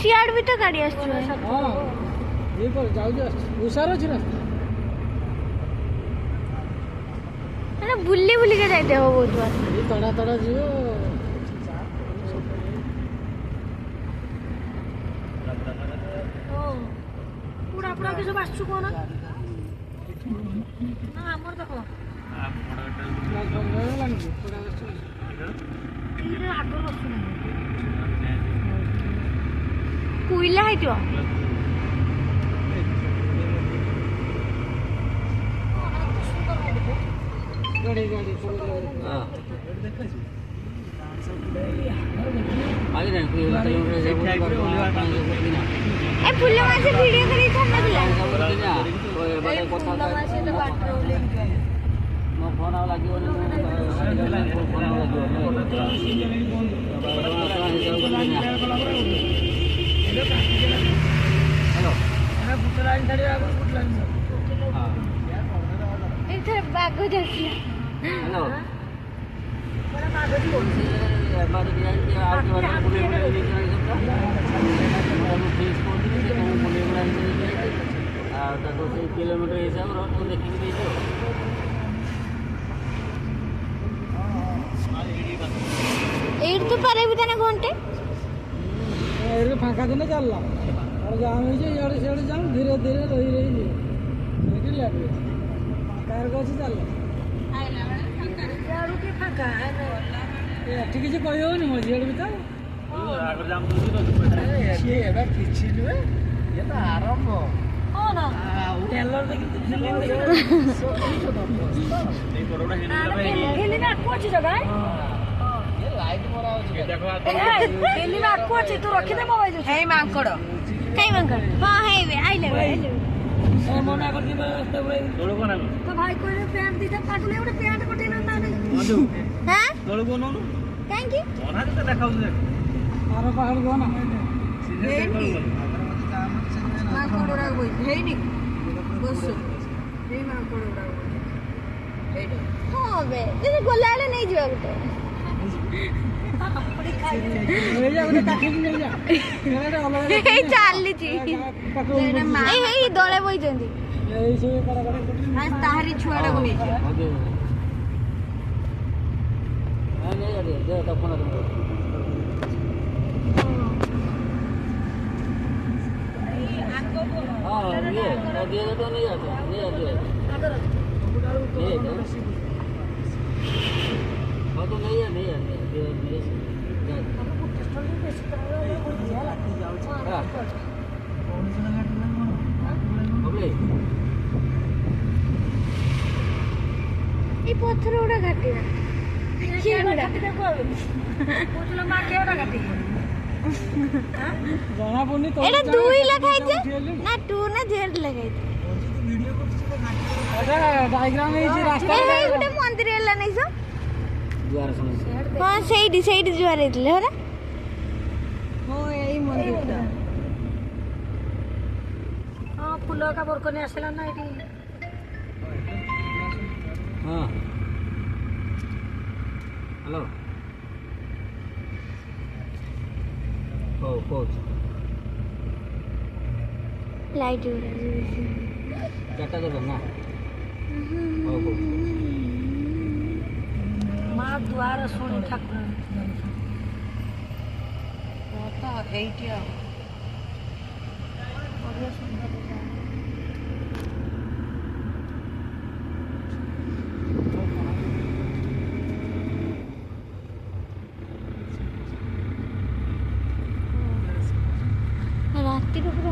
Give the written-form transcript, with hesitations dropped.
सियाड़ भी तो गाड़ी आस बुली बुली के जाते हो बहुत बार तड़ा तड़ा जीव पूरा पूरा के सब आसछु कोना ना हमर देखो कोइला है तो गाड़ी गाड़ी हां आगे नहीं कोई ए फुल्ल मासे वीडियो करी थाना दिला बड़े কথা मो फोन आ लागियो फोन हेलो मैं बुटलाइन छाड़ी आगो बुटलाइन हां इधर बागो देखिया हेलो बड़ा कागज बोल बात ये है कि आपके वाले पुलिस वाले नहीं कर सकता हम फेस को नहीं हम पुलिस वाले नहीं आ 200 किलोमीटर हिसाब रोड को देखेंगे तो एड तो पारे भी तने घंटे एरे फांका दिन चलला और जाम हो जे याडे सेडे जाम धीरे धीरे रही रही जे लेकिन लागे कार को से चलला आइला यारू के फाका है ना ए ठीक जे कहियो नि म जेड भी त आगर जाम तो ये एबा किछि नुए ये तो आरंभ ओ ना टेलर देखि फिल्म देखि सो की तो नहीं कोरोना हेली ना कोची जगह ये लाइट मरा हो देखो हेली ना कोची तो रखी दे मोबाइल हे मांकड़ कई मंगल हां है वे आइले मना कर दिबे थोड़ो कोना तो भाई कोई पैंट दीता काटले उडे पैंट कोटे ना ताने मधु हां थोड़ो कोनो थैंक यू कोना तो देखाउ दे आरो पहाड़ गो ना मांकड़ उड़ा गई हे नी बस हे मांकड़ उड़ा गई हे हां बे ते गोलाले नहीं जीवा गुटे ले जा उन्हें काठी नहीं जा एरे अलग ए चालली छी ए दोळे बोई जंदी ए से करा करा आज ताहरी छुआड़ा को नहीं ओके नहीं अरे दे तो फोन दे हां ये दे तो नहीं आता ये दे ये वो तो नहीं है ये ए पत्थर उड़ा घाटी ना के उड़ा पूछलो मां के उड़ा काटी जाना पड़नी तो एटा दुई लगाई छे ना टू ना जेड लगाई छे अरे डायग्राम है जी रास्ता ए गुटे मंदिर एला नहीं सो द्वार समझ हां सेइडी जुआर इतले हरा हो यही मंदिर हां फुलो का बरकोनी आसला ना एटी हां हेलो कोच लाइट उड़ा चाटा दे ना ओ कोच मां द्वार सोनी ठाकुर तो एटिया बढ़िया सुंदर रात्रि को पूरा